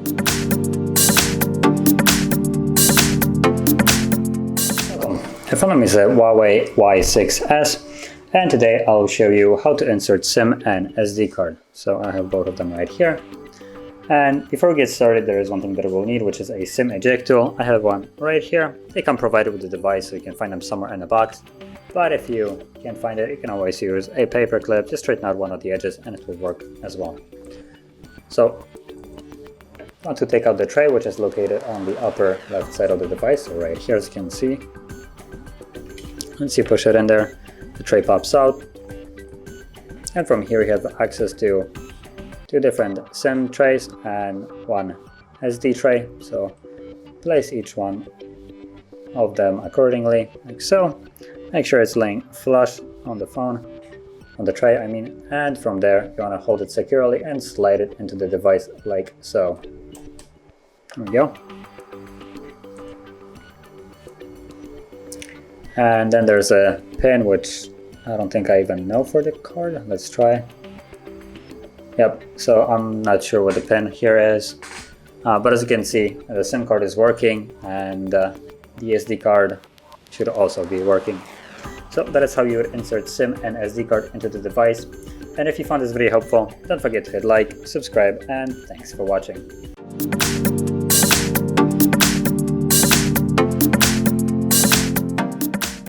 In front of me is a Huawei Y6s, and today I'll show you how to insert SIM and SD card. So I have both of them right here. And before we get started, there is one thing that we'll need, which is a SIM eject tool. I have one right here. They come provided with the device, so you can find them somewhere in the box. But if you can't find it, you can always use a paper clip. Just straighten out one of the edges and it will work as well. So I want to take out the tray, which is located on the upper left side of the device. So right here, as you can see. Once you push it in there, the tray pops out. And from here you have access to two different SIM trays and one SD tray. So place each one of them accordingly, like so. Make sure it's laying flush on the phone, on the tray I mean, and from there you want to hold it securely and slide it into the device like so. There we go. And then there's a pin, which I don't think I even know for the card. Let's try. Yep, so I'm not sure what the pin here is, but as you can see, the SIM card is working and the SD card should also be working. So that is how you would insert SIM and SD card into the device. And if you found this video helpful, don't forget to hit like, subscribe, and thanks for watching.